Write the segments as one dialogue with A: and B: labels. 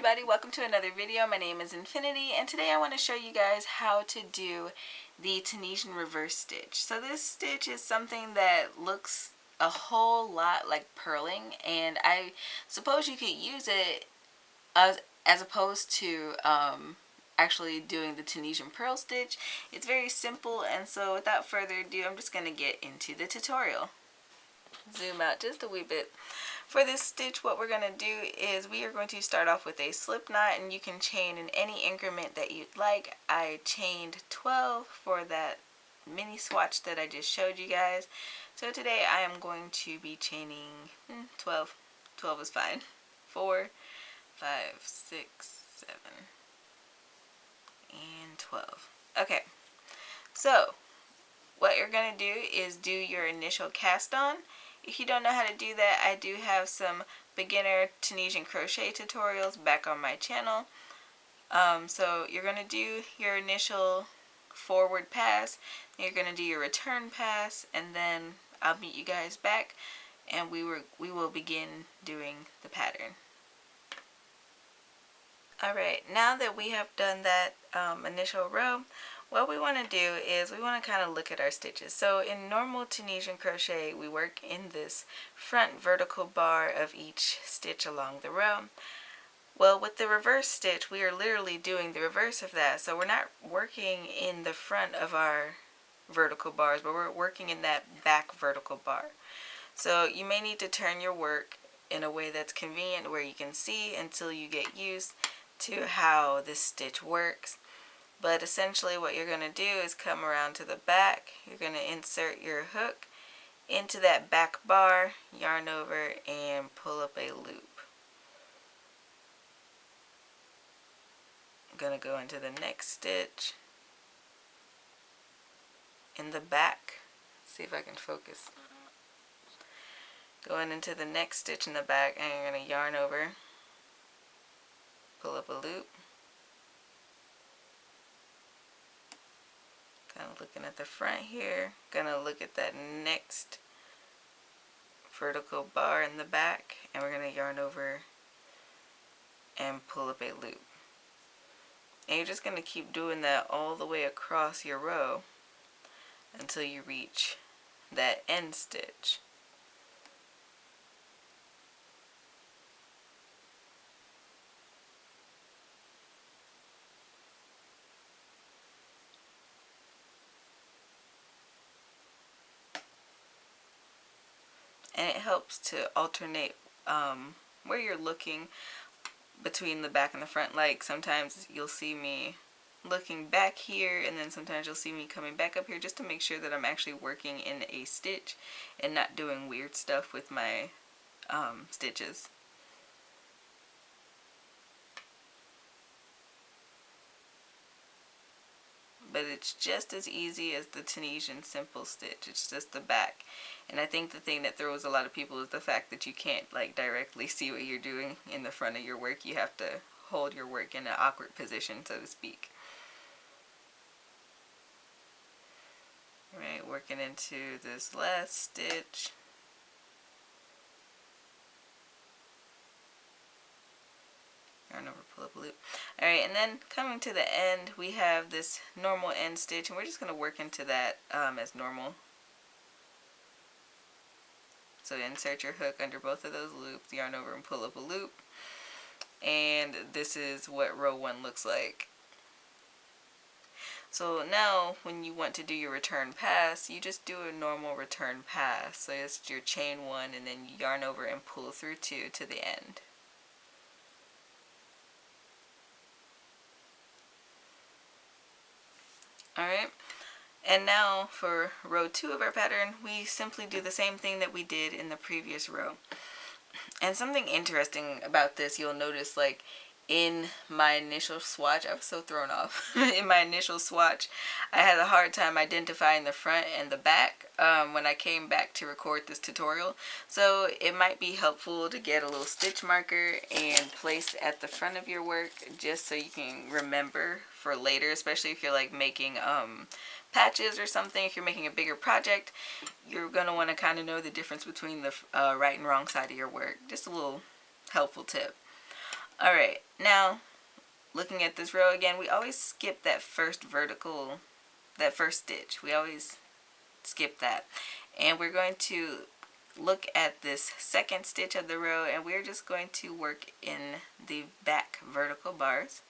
A: everybody, welcome to another video. My name is Infiniti and today I want to show you guys how to do the Tunisian reverse stitch. So this stitch is something that looks a whole lot like purling, and I suppose you could use it as opposed to actually doing the Tunisian purl stitch. It's very simple, and so without further ado, I'm just going to get into the tutorial. Zoom out just a wee bit. For this stitch, what we're going to do is we are going to start off with a slip knot, and you can chain in any increment that you'd like. I chained 12 for that mini swatch that I just showed you guys. So today I am going to be chaining 12. 12 is fine. 4, 5, 6, 7, and 12. Okay, so what you're going to do is do your initial cast on. If you don't know how to do that, I do have some beginner Tunisian crochet tutorials back on my channel. So you're going to do your initial forward pass, you're going to do your return pass, and then I'll meet you guys back and we will begin doing the pattern. Alright, now that we have done that initial row, what we want to do is we want to kind of look at our stitches. So in normal Tunisian crochet, we work in this front vertical bar of each stitch along the row. Well, with the reverse stitch, we are literally doing the reverse of that. So we're not working in the front of our vertical bars, but we're working in that back vertical bar. So you may need to turn your work in a way that's convenient where you can see until you get used to how this stitch works. But essentially what you're going to do is come around to the back. You're going to insert your hook into that back bar, yarn over, and pull up a loop. I'm going to go into the next stitch in the back. Let's see if I can focus. Going into the next stitch in the back, and you're going to yarn over, pull up a loop. Kind of looking at the front here, gonna look at that next vertical bar in the back, and we're gonna yarn over and pull up a loop. And you're just gonna keep doing that all the way across your row until you reach that end stitch. And it helps to alternate where you're looking between the back and the front. Like sometimes you'll see me looking back here, and then sometimes you'll see me coming back up here, just to make sure that I'm actually working in a stitch and not doing weird stuff with my stitches. But it's just as easy as the Tunisian simple stitch. It's just the back. And I think the thing that throws a lot of people is the fact that you can't like directly see what you're doing in the front of your work. You have to hold your work in an awkward position, so to speak. Right, working into this last stitch. Yarn over, pull up a loop. Alright, and then coming to the end, we have this normal end stitch, and we're just going to work into that as normal. So insert your hook under both of those loops, yarn over and pull up a loop. And this is what row 1 looks like. So now when you want to do your return pass, you just do a normal return pass. So it's your chain 1 and then you yarn over and pull through 2 to the end. Alright, and now for row 2 of our pattern, we simply do the same thing that we did in the previous row. And something interesting about this, you'll notice, like in my initial swatch, I was so thrown off. In my initial swatch, I had a hard time identifying the front and the back when I came back to record this tutorial. So it might be helpful to get a little stitch marker and place at the front of your work, just so you can remember for later, especially if you're like making patches or something. If you're making a bigger project, you're going to want to kind of know the difference between the right and wrong side of your work. Just a little helpful tip. Alright, now looking at this row again, we always skip that first stitch. We always skip that. And we're going to look at this second stitch of the row, and we're just going to work in the back vertical bars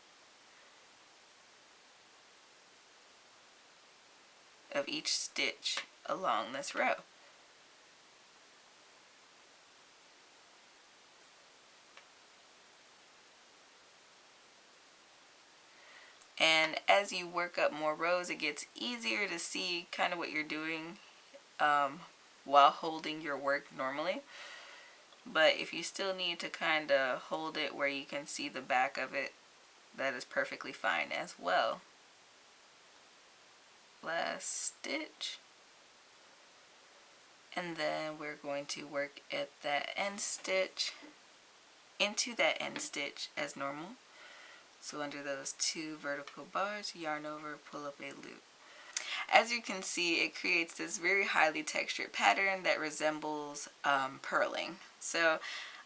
A: of each stitch along this row. And as you work up more rows, it gets easier to see kind of what you're doing while holding your work normally. But if you still need to kind of hold it where you can see the back of it, that is perfectly fine as well. Last stitch. And then we're going to work at that end stitch into that end stitch as normal. So under those two vertical bars, yarn over, pull up a loop. As you can see, it creates this very highly textured pattern that resembles purling. So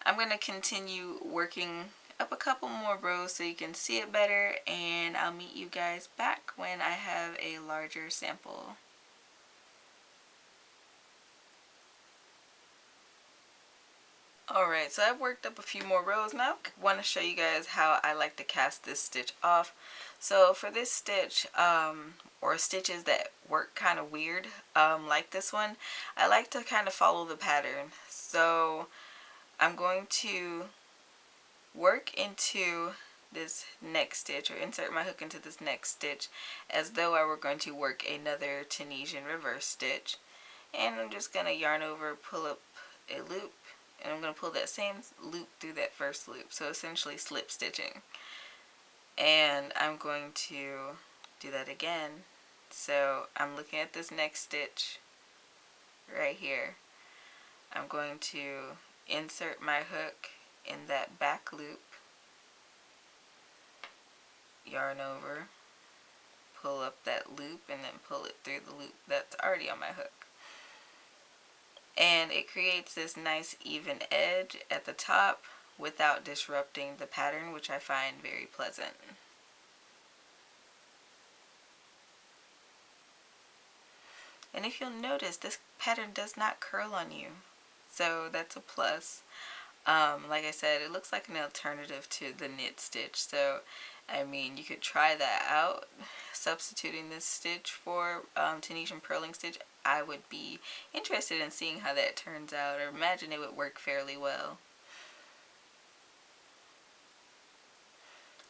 A: I'm going to continue working up a couple more rows so you can see it better, and I'll meet you guys back when I have a larger sample. Alright, so I've worked up a few more rows now. I want to show you guys how I like to cast this stitch off. So for this stitch, or stitches that work kind of weird, like this one, I like to kind of follow the pattern. So I'm going to work into this next stitch, or insert my hook into this next stitch, as though I were going to work another Tunisian reverse stitch. And I'm just going to yarn over, pull up a loop, and I'm going to pull that same loop through that first loop, so essentially slip stitching. And I'm going to do that again. So I'm looking at this next stitch right here. I'm going to insert my hook in that back loop, yarn over, pull up that loop, and then pull it through the loop that's already on my hook. And it creates this nice even edge at the top without disrupting the pattern, which I find very pleasant. And if you'll notice, this pattern does not curl on you, so that's a plus. Like I said, it looks like an alternative to the knit stitch, so I mean, you could try that out, substituting this stitch for Tunisian purling stitch. I would be interested in seeing how that turns out, or imagine it would work fairly well.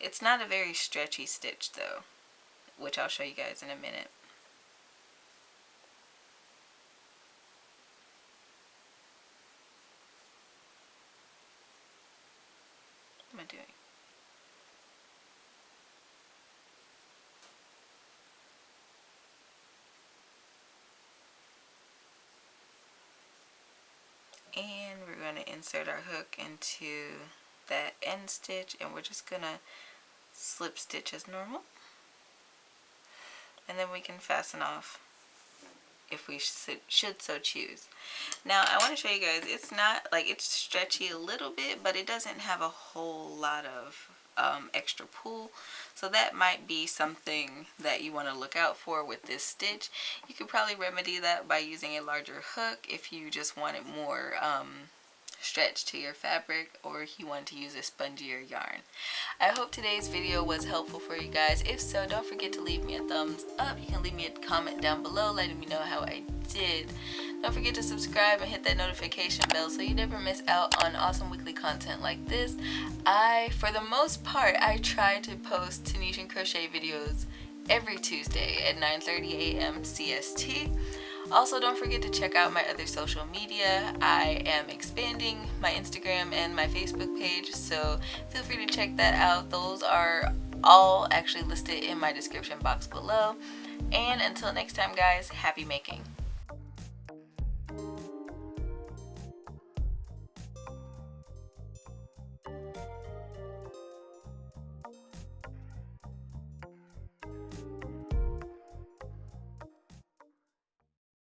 A: It's not a very stretchy stitch though, which I'll show you guys in a minute. What am I doing? And we're going to insert our hook into that end stitch, and we're just going to slip stitch as normal. And then we can fasten off if we should so choose. Now I want to show you guys, it's not like, it's stretchy a little bit, but it doesn't have a whole lot of extra pull, so that might be something that you want to look out for with this stitch. You could probably remedy that by using a larger hook if you just wanted more stretch to your fabric, or if you want to use a spongier yarn. I hope today's video was helpful for you guys. If so, don't forget to leave me a thumbs up. You can leave me a comment down below letting me know how I did. Don't forget to subscribe and hit that notification bell so you never miss out on awesome weekly content like this. For the most part, I try to post Tunisian crochet videos every Tuesday at 9:30 a.m. CST. Also, don't forget to check out my other social media. I am expanding my Instagram and my Facebook page, so feel free to check that out. Those are all actually listed in my description box below. And until next time guys, happy making.